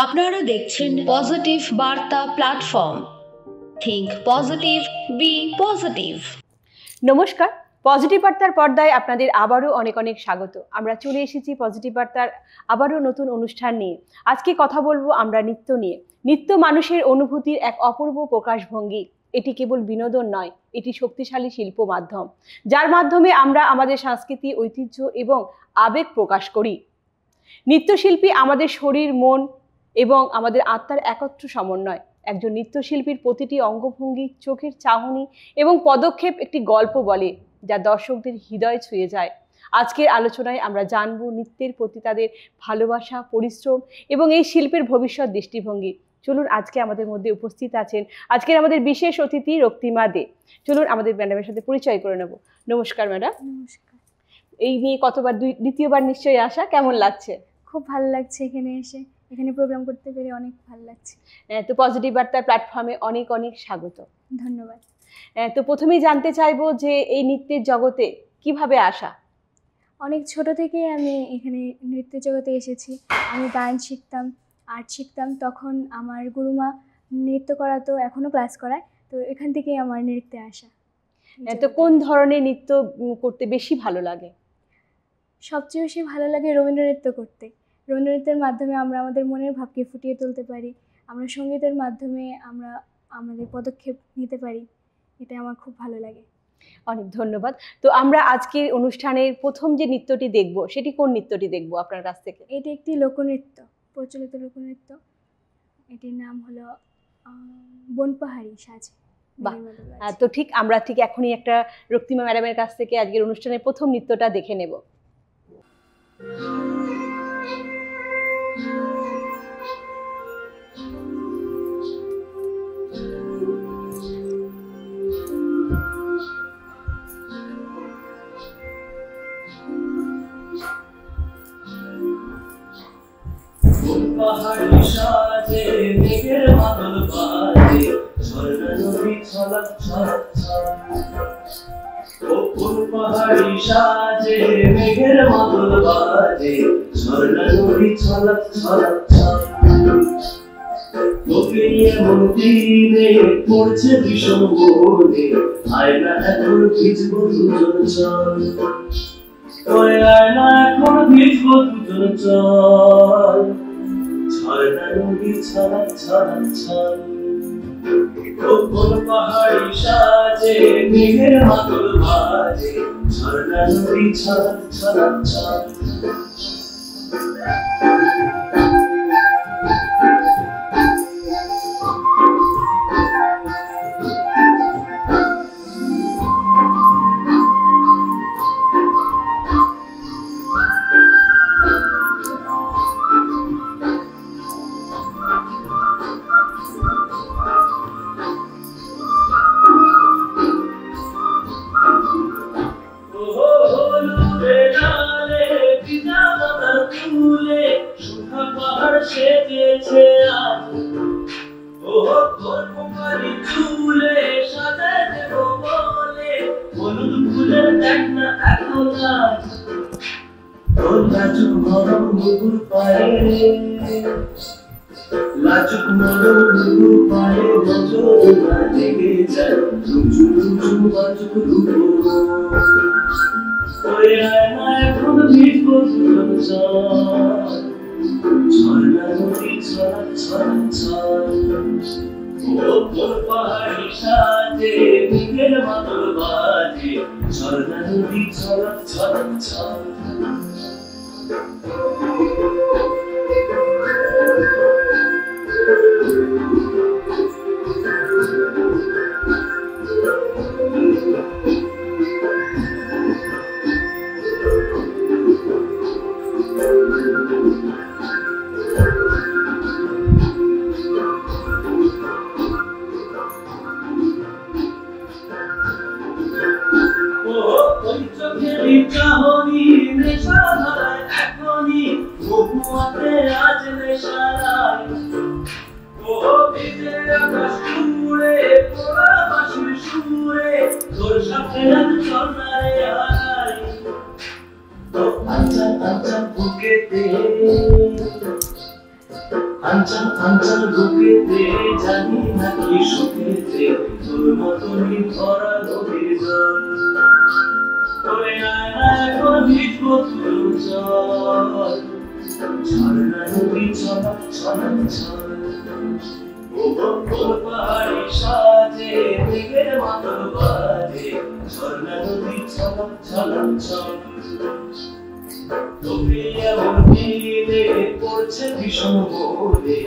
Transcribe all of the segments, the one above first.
আপনারা দেখছেন পজিটিভ বার্তা platform. Think positive, be positive. নমস্কার, পজিটিভ বার্তার পর্দায় আপনাদের আবারও অনেক অনেক স্বাগত। আমরা চলে এসেছি পজিটিভ বার্তার আবারও নতুন অনুষ্ঠান নিয়ে। আজকে কথা বলবো আমরা নৃত্য নিয়ে। নৃত্য মানুষের অনুভূতির এক অপূর্ব প্রকাশভঙ্গি। এটি কেবল বিনোদন নয়, এটি শক্তিশালী শিল্প মাধ্যম, যার মাধ্যমে আমরা আমাদের সংস্কৃতি, ঐতিহ্য এবং আবেগ প্রকাশ করি। নৃত্যশিল্পী আমাদের শরীর, মন এবং আমাদের আত্মার একত্র সমন্বয়। একজন নৃত্যশিল্পীর প্রতিটি অঙ্গভঙ্গি, চোখের চাহনি এবং পদক্ষেপ একটি গল্প বলে, যা দর্শকদের হৃদয় ছুঁয়ে যায়। আজকের আলোচনায় আমরা জানব নৃত্যের প্রতি তাদের ভালোবাসা, পরিশ্রম এবং এই শিল্পের ভবিষ্যৎ দৃষ্টিভঙ্গি। চলুন, আজকে আমাদের মধ্যে উপস্থিত আছেন আজকের আমাদের বিশেষ অতিথি রক্তিমা দে। চলুন আমাদের ম্যাডামের সাথে পরিচয় করে নেব। নমস্কার ম্যাডাম। নমস্কার। এই নিয়ে কতবার, দ্বিতীয়বার নিশ্চয়ই আসা, কেমন লাগছে? খুব ভালো লাগছে এখানে এসে, এখানে প্রোগ্রাম করতে পেরে অনেক ভালো লাগছে। তো পজিটিভ বার্তার প্ল্যাটফর্মে অনেক অনেক স্বাগত। ধন্যবাদ। তো প্রথমেই জানতে চাইবো যে এই নৃত্যের জগতে কিভাবে আসা? অনেক ছোট থেকে আমি এখানে নৃত্য জগতে এসেছি। আমি গান শিখতাম, আর্ট শিখতাম। তখন আমার গুরুমা নৃত্য করাতো, এখনও ক্লাস করায়। তো এখান থেকেই আমার নৃত্যে আসা। তো কোন ধরনের নৃত্য করতে বেশি ভালো লাগে? সবচেয়ে বেশি ভালো লাগে রবীন্দ্রনৃত্য করতে। রবীন্দ্রনৃত্যের মাধ্যমে আমরা আমাদের মনের ভাবকে ফুটিয়ে তুলতে পারি। আমরা সঙ্গীতের মাধ্যমে আমরা আমাদের পদক্ষেপ নিতে পারি। এটা আমার খুব ভালো লাগে। অনেক ধন্যবাদ। তো আমরা আজকের অনুষ্ঠানের প্রথম যে নৃত্যটি দেখব, সেটি কোন নৃত্যটি দেখব আপনার কাছ থেকে? এটি একটি লোকনৃত্য, প্রচলিত লোকনৃত্য। এটির নাম হলো বনপাহাড়ি সাজ। বাহ, তো ঠিক আমরা এখনই একটা রক্তিমা ম্যাডামের কাছ থেকে আজকের অনুষ্ঠানের প্রথম নৃত্যটা দেখে নেব। পাহাড়ি সাজে মেঘের মাদল বাজে, ঝর্ণা নদী ছলক ছলক ছলক। পাহাড়ি সাজে মেঘের মাদল বাজে, ঝর্ণা নদী ছলক ছলক ছলক। তোকে এমন দিনে পড়ছে ভীষণ মনে, আয়না এখন ভিজবো দুজন চল। ওই আয়না এখন ভিজবো দুজন চল। ঝর্ণা নদী ছলক ছলক ছল। পাহাড়ি সাজে মেঘের মাদল বাজে, ঝর্ণা নদী ছলক ছলক ছল। লাজুক মরম মুকুর পায়ে নজর লেগে যায়, রুজু রুজু বাজুক রূপো। ওই আয়না এখন ভিজবো দুজন চল। ঝর্ণা নদী ছলক ছলক ছল। পাহাড়ি সাজে মেঘের মাদল বাজে, ঝর্ণা নদী ছলক ছলক ছল। আঞ্চল আঞ্চল বুকেতে জানি না কি শুকেছে তোর মতনই ভরা নদীর জল তোরে আয়না এখন ভিজবো তুলো জল ঝর্ণা নদী ছলক ছলক ছল পাহাড়ি সাজে মেঘের মাতল বাজে ঝর্ণা নদী ছলক ছলক ছল তোকে এমন দিলে পড়ছে ভীষণ মনে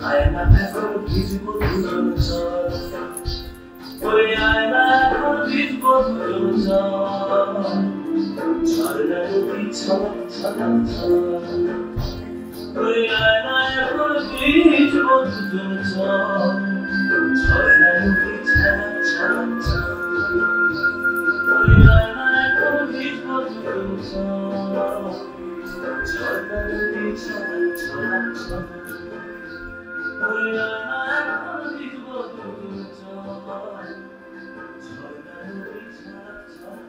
আয়না এখন ভিজবো দুজন জল ওই আয়না এখন ভিজবো দুজন জল ঝর্ণা নদী ছলক ছলক ছল ওই আয়না এখন ভিজবো দুজন জল ঝর্ণা নদী ছলক ছলক ছল ওই আয়না এখন ভিজবো দুজন জল ঝর্ণা নদী ছলক ছলক ছল ওই আয়না এখন ভিজবো দুজন জল ঝর্ণা নদী ছলক ছলক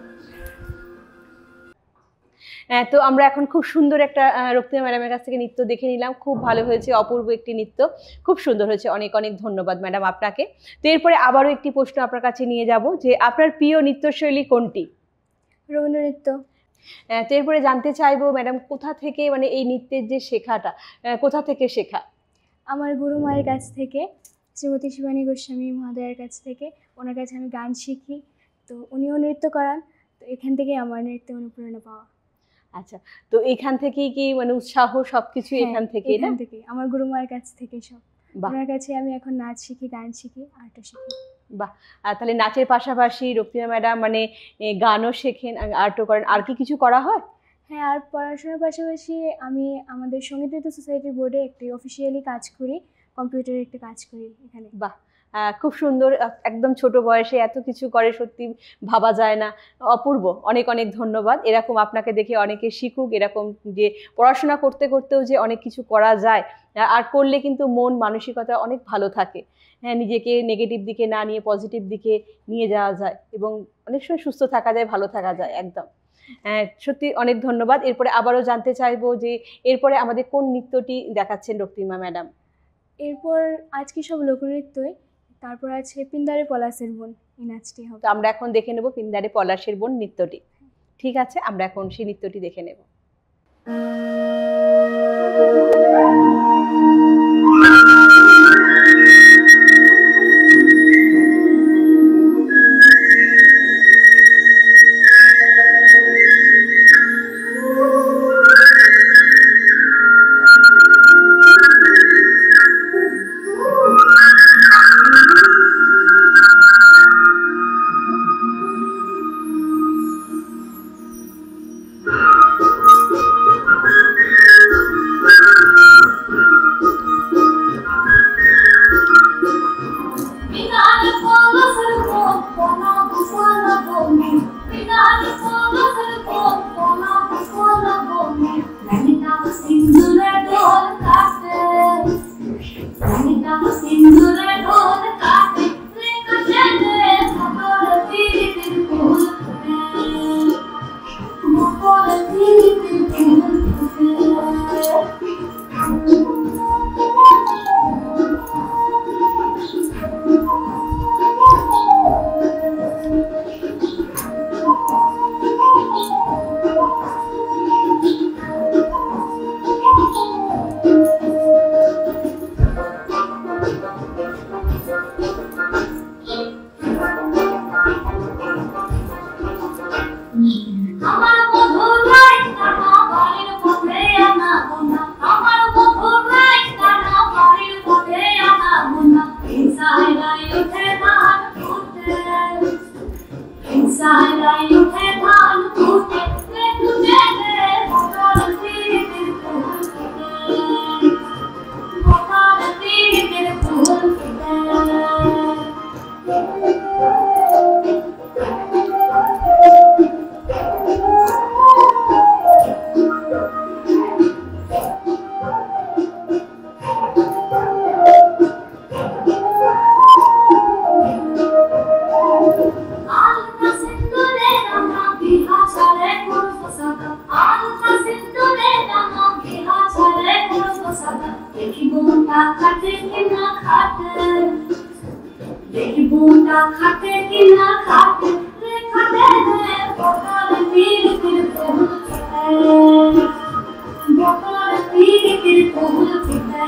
তো আমরা এখন খুব সুন্দর একটা রক্তিমা ম্যাডামের কাছ থেকে নৃত্য দেখে নিলাম, খুব ভালো হয়েছে, অপূর্ব একটি নৃত্য, খুব সুন্দর হয়েছে, অনেক অনেক ধন্যবাদ ম্যাডাম আপনাকে। তো এরপরে আবারও একটি প্রশ্ন আপনার কাছে নিয়ে যাব যে আপনার প্রিয় নৃত্যশৈলী কোনটি? রবীন্দ্র নৃত্য। তো এরপরে জানতে চাইবো ম্যাডাম কোথা থেকে মানে এই নৃত্যের যে শেখাটা কোথা থেকে শেখা? আমার গুরু মায়ের কাছ থেকে, শ্রীমতী শিবানী গোস্বামী মহোদয়ের কাছ থেকে, ওনার কাছে আমি গান শিখি, তো উনিও নৃত্য করান, তো এখান থেকে আমার নৃত্যে অনুপ্রেরণা পাওয়া। আচ্ছা, তো এখান থেকেই কি মানে উৎসাহ সবকিছু এখান থেকে? এখান থেকে আমার গুরু মায়ের কাছ থেকে সব। বাহ, ওনার কাছে আমি এখন নাচ শিখি, গান শিখি, আর্টও শিখি। বাহ। তাহলে নাচের পাশাপাশি রক্তিমা ম্যাডাম মানে গানও শেখেন, আর্টও করেন, আর কি কিছু করা হয়? হ্যাঁ, আর পড়াশোনার পাশাপাশি আমি আমাদের সঙ্গীত নৃত্য সোসাইটির বোর্ডে একটি অফিসিয়ালি কাজ করি, কম্পিউটারে একটি কাজ করি এখানে। বাহ, খুব সুন্দর, একদম ছোট বয়সে এত কিছু করে, সত্যি ভাবা যায় না, অপূর্ব, অনেক অনেক ধন্যবাদ। এরকম আপনাকে দেখে অনেকে শিখুক, এরকম যে পড়াশোনা করতে করতেও যে অনেক কিছু করা যায়, আর করলে কিন্তু মন মানসিকতা অনেক ভালো থাকে। হ্যাঁ, নিজেকে নেগেটিভ দিকে না নিয়ে পজিটিভ দিকে নিয়ে যাওয়া যায় এবং অনেক সময় সুস্থ থাকা যায়, ভালো থাকা যায় একদম। সত্যি অনেক ধন্যবাদ। এরপরে আবারও জানতে চাইবো যে এরপরে আমাদের কোন নৃত্যটি দেখাচ্ছেন রক্তিমা ম্যাডাম? এরপর আজকে সব লোকনৃত্যই, তারপর আছে পিন্দারে পলাশের বোন, এই নাচটি হবে। তো আমরা এখন দেখে নেব পিন্দারে পলাশের বোন নৃত্যটি। ঠিক আছে, আমরা এখন সেই নৃত্যটি দেখে নেব। খাটে কিনা খাটে দেখবুটা খাটে কিনা খাটে রে খাটে রে বকার পীড়িতের কবুল ফিতে বকার পীড়িতের কবুল ফিতে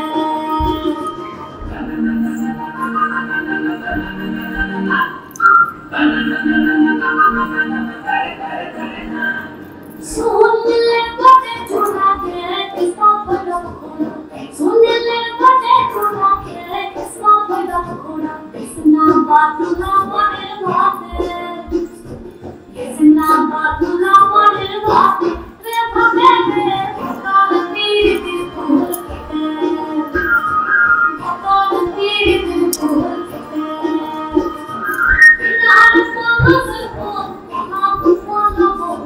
सुनले बटे चुरा के किस्मत बड़ा खोना सुनले बटे चुरा के किस्मत बड़ा खोना किसना बात ना पड़े बाते किसना बात ना पड़े बाते रे भागे रे भगवान पीर दिल खोल के भगवान पीर दिल खोल के इनार फोकस फोन हम फोन फोन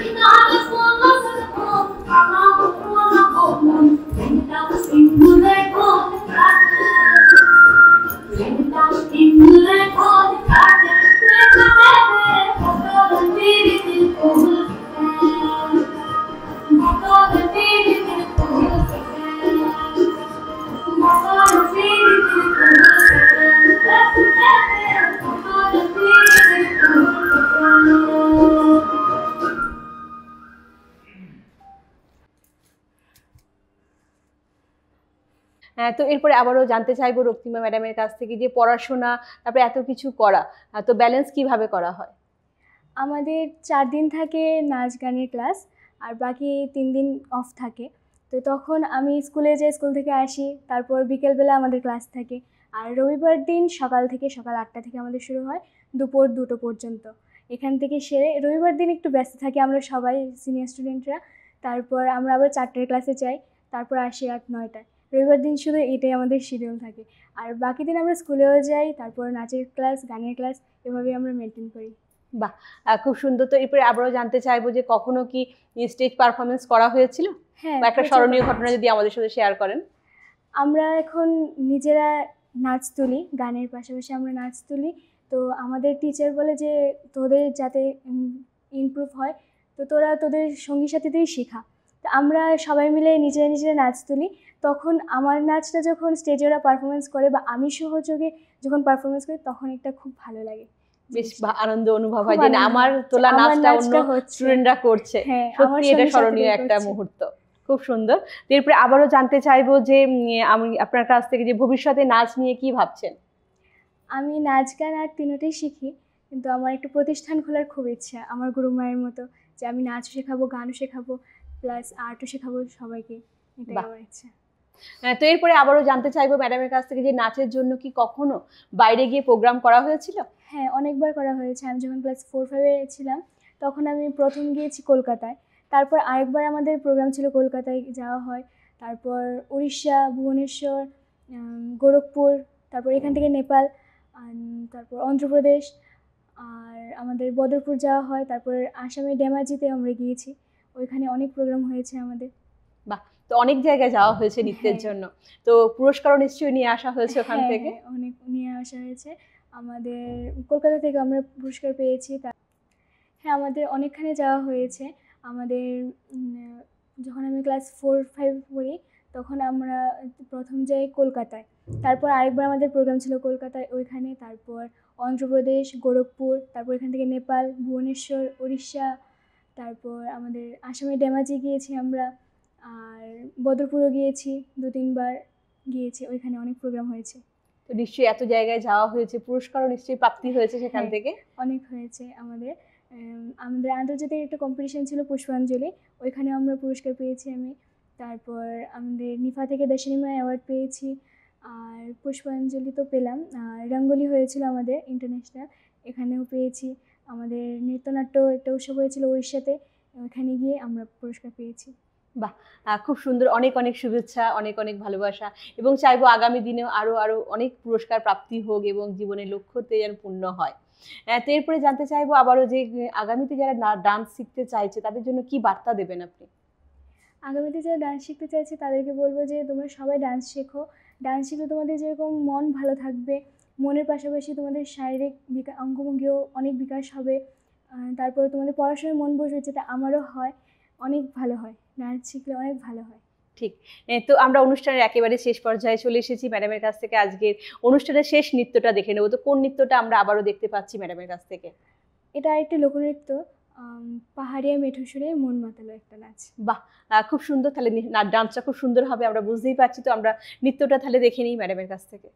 इनार फोकस फोन हम फोन फोन इंदा सिंगुले खोल काटे इंदा सिंगुले खोल काटे रे काटे भगवान पीर दिल खोल के भगवान पीर दिल खोल के भगवान पीर दिल खोल তো এরপরে আবারও জানতে চাইবো রক্তিমা ম্যাডামের কাছ থেকে যে পড়াশোনা তারপরে এত কিছু করা, তো ব্যালেন্স কিভাবে করা হয়? আমাদের 4 দিন থাকে নাচ গানের ক্লাস আর বাকি 3 দিন অফ থাকে। তো তখন আমি স্কুলে যাই, স্কুল থেকে আসি, তারপর বিকেলবেলা আমাদের ক্লাস থাকে। আর রবিবার দিন সকাল 8টা থেকে আমাদের শুরু হয় দুপুর 2টো পর্যন্ত। এখান থেকে সেরে রবিবার দিন একটু ব্যস্ত থাকি আমরা সবাই সিনিয়র স্টুডেন্টরা। তারপর আমরা আবার 4টার ক্লাসে যাই, তারপর আসি রাত 9টায়। রবিবার দিন শুধু এটাই আমাদের শিডিউল থাকে। আর বাকি দিন আমরা স্কুলেও যাই, তারপর নাচের ক্লাস, গানের ক্লাস, এভাবেই আমরা মেনটেন করি। বাহ, খুব সুন্দর। তো এরপরে আবারও জানতে চাইবো যে কখনো কি স্টেজ পারফরমেন্স করা হয়েছিল? হ্যাঁ, বা একটা স্মরণীয় ঘটনা যদি আমাদের সাথে শেয়ার করেন। আমরা এখন নিজেরা নাচ তুলি, গানের পাশাপাশি আমরা নাচ তুলি। তো আমাদের টিচার বলে যে তোদের যাতে ইমপ্রুভ হয়, তো তোরা তোদের সঙ্গী সাথীদেরই শেখা। তো আমরা সবাই মিলে নিজেরা নিজেরা নাচ তুলি। তখন আমার নাচটা যখন স্টেজে ওরা পারফরমেন্স করে বা আমি সহযোগে যখন পারফরমেন্স করি, তখন একটা খুব ভালো লাগে, বেশ আনন্দ অনুভব হয় যে না, আমার তোলা নাচটা অন্য স্টুডেন্টরা করছে। সত্যি এটা স্মরণীয় একটা মুহূর্ত, খুব সুন্দর। এরপরে আবারও জানতে চাইবো যে আমি আপনার কাছ থেকে যে ভবিষ্যতে নাচ নিয়ে কি ভাবছেন? আমি নাচ গান আর তিনটেই শিখি, কিন্তু আমার একটু প্রতিষ্ঠান খোলার খুব ইচ্ছা, আমার গুরুমায়ের মতো, যে আমি নাচও শেখাবো, গানও শেখাবো, প্লাস আর্টও শেখাবো সবাইকে, এটাই আমার ইচ্ছা। তো এরপরে আবারও জানতে চাইবো ম্যাডামের কাছ থেকে যে নাচের জন্য কি কখনো বাইরে গিয়ে প্রোগ্রাম করা হয়েছিল? হ্যাঁ, অনেকবার করা হয়েছে। আমি যখন ক্লাস 4-5-এ ছিলাম তখন আমি প্রথম গিয়েছি কলকাতায়। তারপর আরেকবার আমাদের প্রোগ্রাম ছিল, কলকাতায় যাওয়া হয়। তারপর উড়িষ্যা, ভুবনেশ্বর, গোরখপুর, তারপর এখান থেকে নেপাল, তারপর অন্ধ্রপ্রদেশ, আর আমাদের বদরপুর যাওয়া হয়। তারপর আসামে ডেমাজিতে আমরা গিয়েছি, ওইখানে অনেক প্রোগ্রাম হয়েছে আমাদের। বাহ, তো অনেক জায়গায় যাওয়া হয়েছে নৃত্যের জন্য, তো পুরস্কারও নিশ্চয়ই নিয়ে আসা হয়েছে ওখান থেকে? অনেক নিয়ে আসা হয়েছে আমাদের, কলকাতা থেকে আমরা পুরস্কার পেয়েছি। হ্যাঁ, আমাদের অনেকখানে যাওয়া হয়েছে। আমাদের যখন আমি ক্লাস 4-5 পড়ি তখন আমরা প্রথম যাই কলকাতায়। তারপর আরেকবার আমাদের প্রোগ্রাম ছিল কলকাতায়, ওইখানে। তারপর অন্ধ্রপ্রদেশ, গোরখপুর, তারপর এখান থেকে নেপাল, ভুবনেশ্বর, উড়িষ্যা, তারপর আমাদের আসামে ডেমাজি গিয়েছি আমরা, আর বদরপুরও গিয়েছি, 2-3 বার গিয়েছি, ওইখানে অনেক প্রোগ্রাম হয়েছে। তো নিশ্চয়ই এত জায়গায় যাওয়া হয়েছে, পুরস্কারও নিশ্চয়ই প্রাপ্তি হয়েছে সেখান থেকে? অনেক হয়েছে আমাদের। আমাদের আন্তর্জাতিক একটা কম্পিটিশন ছিল পুষ্পাঞ্জলি, ওইখানে আমরা পুরস্কার পেয়েছি আমি। তারপর আমাদের নিফা থেকে দশিনিমা অ্যাওয়ার্ড পেয়েছি, আর পুষ্পাঞ্জলি তো পেলাম। আর রঙ্গোলি হয়েছিল আমাদের ইন্টারন্যাশনাল, এখানেও পেয়েছি। আমাদের নৃত্যনাট্য একটা উৎসব হয়েছিল উড়িষ্যাতে, ওইখানে গিয়ে আমরা পুরস্কার পেয়েছি। বাহ, খুব সুন্দর। অনেক অনেক শুভেচ্ছা, অনেক অনেক ভালোবাসা, এবং চাইবো আগামী দিনেও আরো আরো অনেক পুরস্কার প্রাপ্তি হোক এবং জীবনের লক্ষ্যতে যেন পূর্ণ হয়। তো এরপরে জানতে চাইবো আবারও যে আগামীতে যারা ডান্স শিখতে চাইছে তাদের জন্য কি বার্তা দেবেন আপনি? আগামীতে যারা ডান্স শিখতে চাইছে তাদেরকে বলবো যে তোমরা সবাই ডান্স শেখো। ডান্স শিখলে তোমাদের যেরকম মন ভালো থাকবে, মনের পাশাপাশি তোমাদের শারীরিক অঙ্গভঙ্গিও অনেক বিকাশ হবে। তারপরে তোমাদের পড়াশোনায় মন বসবে, যেটা আমারও হয়, অনেক ভালো হয়, ডান্স শিখলে অনেক ভালো হয়। ঠিক। তো আমরা অনুষ্ঠানের একেবারে শেষ পর্যায়ে চলে এসেছি। ম্যাডামের কাছ থেকে আজকের অনুষ্ঠানের শেষ নৃত্যটা দেখে নেব। তো কোন নৃত্যটা আমরা আবারও দেখতে পাচ্ছি ম্যাডামের কাছ থেকে? এটা একটি লোকনৃত্য, পাহাড়িয়া মেঠো সুরে মন মাতালো একটা নাচ। বাহ! খুব সুন্দর। তাহলে ডান্সটা খুব সুন্দর হবে আমরা বুঝতেই পারছি। তো আমরা নৃত্যটা তাহলে দেখে নিই ম্যাডামের কাছ থেকে।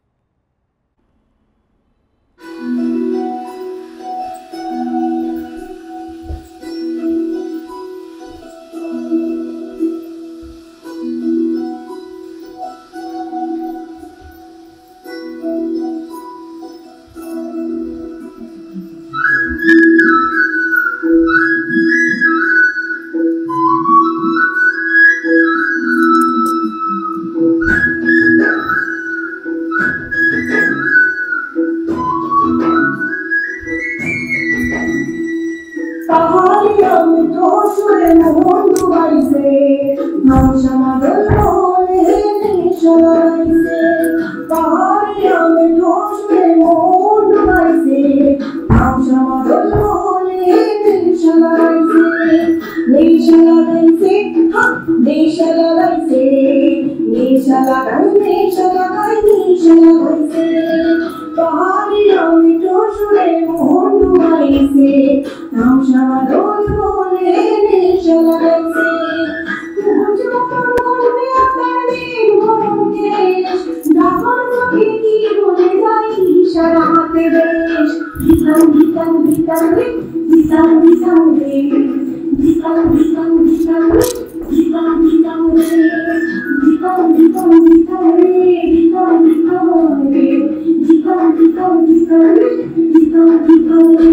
পাহাড়িয়া মেঠো সুরে মন ডুবাইছে, নকশা মাদল বলে নেশালাইছে। পাহাড়িয়া মেঠো সুরে মন ডুবাইছে, নকশা মাদল বলে নেশালাইছে। নেশা লাগাইছে, নেশা লাগাইছে, নেশা লাগাই, নেশা লাগাই, নেশা লাগাইছে। পাহাড়িয়া মেঠো সুরে মন ডুবাইছে, নকশা মাদল বলে নেশা লাগাইছে। সারা হাতে বেশ ভিতাম ভিতাম ভিতাম রে, ভিতাম ভিতাম রে, ভিতাম ভিতাম ভিতাম রে, ভিতাম ভিতাম রে, ভিতাম ভিতাম ভিতাম রে, ভিতাম ভিতাম রে, ভিতাম ভিতাম ভিতাম রে, ভিতাম ভিতাম রে।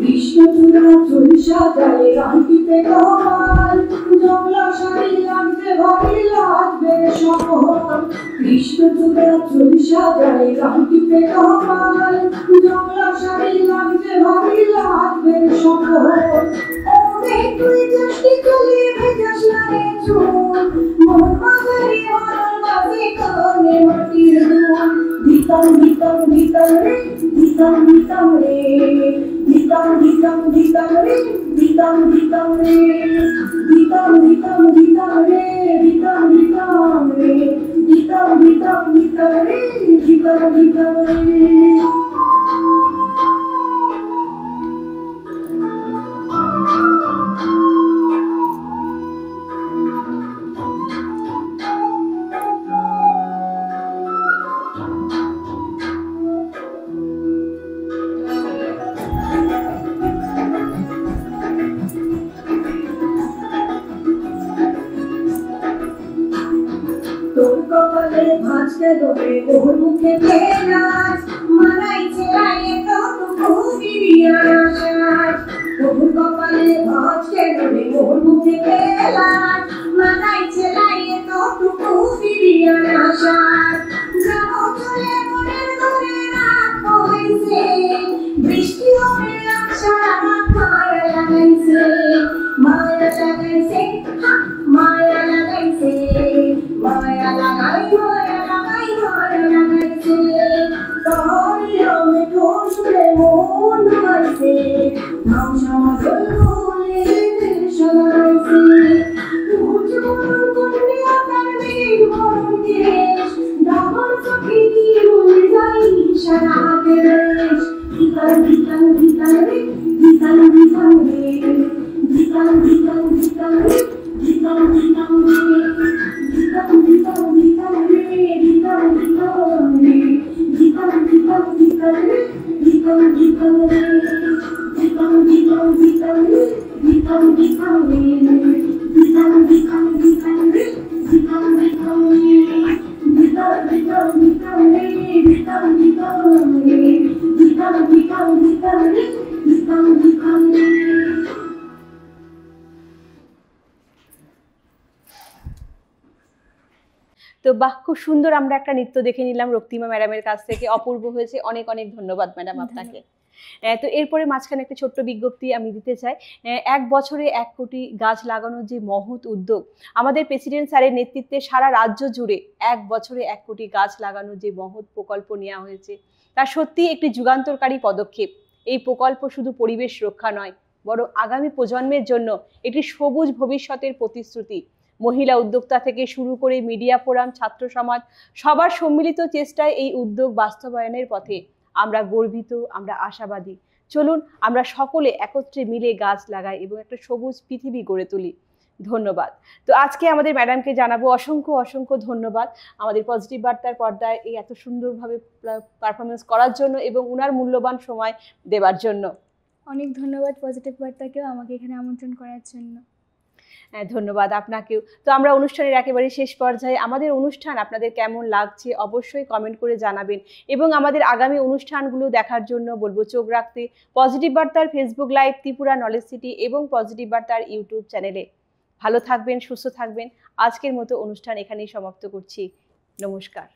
কৃষ্ণচূড়া চুরিশা জালে গানটিতে কমাল, জংলা শাড়ি লাগছে ভারী লাগবে সকল। কৃষ্ণচূড়া চুরিশা জালে গানটিতে কমাল, জংলা শাড়ি লাগছে ভারী লাগবে সকল। ওরে তুই চেষ্টি চলে ভেজাস না রে চুল, মন মাঝারি মন বাজে কানে মাটির দুল। ভিতাম ভিতাম ভিতাম রে, ভিতাম ভিতাম রে, ভিতাম ভিতাম ভিতাম রে, ভিতাম ভিতাম রে, ভিতাম ভিতাম ভিতাম রে, ভিতাম ভিতাম রে, ভিতাম ভিতাম ভিতাম রে, ভিতাম ভিতাম রে। তোর কপালে ভাঁজ গেল রে, ওর মুখে নাচ মানাইছে আয়ে কতটুকু বিরিয়ানা সাজ। তোর কপালে ভাঁজ গেল রে, ওর মুখে নাচ মানাইছে আয়ে কতটুকু বিরিয়ানা সাজ। যাবো চলে মনের ধরে রাত হইছে, বৃষ্টি হবে আশা মায়া লাগাইছে, মায়া লাগাইছে, মায়া লাগাইছে, মায়া লাগাই, মায়া লাগাই, মায়া লাগাইছে। পাহাড়িয়া মেঠো সুরে মন ডুবাইছে, নকশা মাদল বলে নেশা লাগাইছে। উজ্জ্বল কন্যা তার মেঘ বরণ কেশ, ডাবর চোখে কি বলে যাই সারা হাতে বেশ। ভিতাম ভিতাম ভিতাম রে, ভিতাম ভিতাম রে, ভিতাম ভিতাম ভিতাম রে, ভিতাম ভিতাম রে, ভিতাম ভিতাম ভিতাম রে, ভিতাম ভিতাম রে, ভিতাম ভিতাম ভিতাম রে, ভিতাম ভিতাম রে, ভিতাম ভিতাম ভিতাম রে, ভিতাম ভিতাম রে, ভিতাম ভিতাম ভিতাম রে, ভিতাম ভিতাম রে, ভিতাম ভিতাম ভিতাম রে, ভিতাম ভিতাম রে, ভিতাম ভিতাম ভিতাম রে, ভিতাম ভিতাম রে। তো তো বাহ, খুব সুন্দর আমরা একটা নৃত্য দেখে নিলাম রক্তিমা ম্যাডামের কাছ থেকে, অপূর্ব হয়েছে। অনেক অনেক ধন্যবাদ ম্যাডাম আপনাকে। তো এরপরে মাঝখানে একটা ছোট্ট বিজ্ঞপ্তি আমি দিতে চাই। 1 বছরে 1 কোটি গাছ লাগানোর যে মহৎ উদ্যোগ, আমাদের প্রেসিডেন্ট স্যারের নেতৃত্বে সারা রাজ্য জুড়ে 1 বছরে 1 কোটি গাছ লাগানোর যে মহৎ প্রকল্প নেওয়া হয়েছে, তা সত্যি একটি যুগান্তকারী পদক্ষেপ। এই প্রকল্প শুধু পরিবেশ রক্ষা নয়, বরং আগামী প্রজন্মের জন্য একটি সবুজ ভবিষ্যতের প্রতিশ্রুতি। মহিলা উদ্যোক্তা থেকে শুরু করে মিডিয়া ফোরাম, ছাত্র সমাজ, সবার সম্মিলিত চেষ্টায় এই উদ্যোগ বাস্তবায়নের পথে আমরা গর্বিত, আমরা আশাবাদী। চলুন আমরা সকলে একত্রে মিলে গাছ লাগাই এবং একটা সবুজ পৃথিবী গড়ে তুলি। ধন্যবাদ। তো আজকে আমাদের ম্যাডামকে জানাবো অসংখ্য অসংখ্য ধন্যবাদ আমাদের পজিটিভ বার্তার পর্দায় এই এত সুন্দরভাবে পারফরমেন্স করার জন্য এবং উনার মূল্যবান সময় দেওয়ার জন্য। অনেক ধন্যবাদ পজিটিভ বার্তাকেও আমাকে এখানে আমন্ত্রণ করার জন্য। ধন্যবাদ আপনাকেও। তো আমরা অনুষ্ঠানের একেবারে শেষ পর্যায়ে, আমাদের অনুষ্ঠান আপনাদের কেমন লাগছে অবশ্যই কমেন্ট করে জানাবেন এবং আমাদের আগামী অনুষ্ঠানগুলো দেখার জন্য বলবো চোখ রাখতে পজিটিভ বার্তার Facebook live, Tripura knowledge city এবং পজিটিভ বার্তার ইউটিউব চ্যানেলে। ভালো থাকবেন, সুস্থ থাকবেন। আজকের মতো অনুষ্ঠান এখানেই সমাপ্ত করছি। নমস্কার।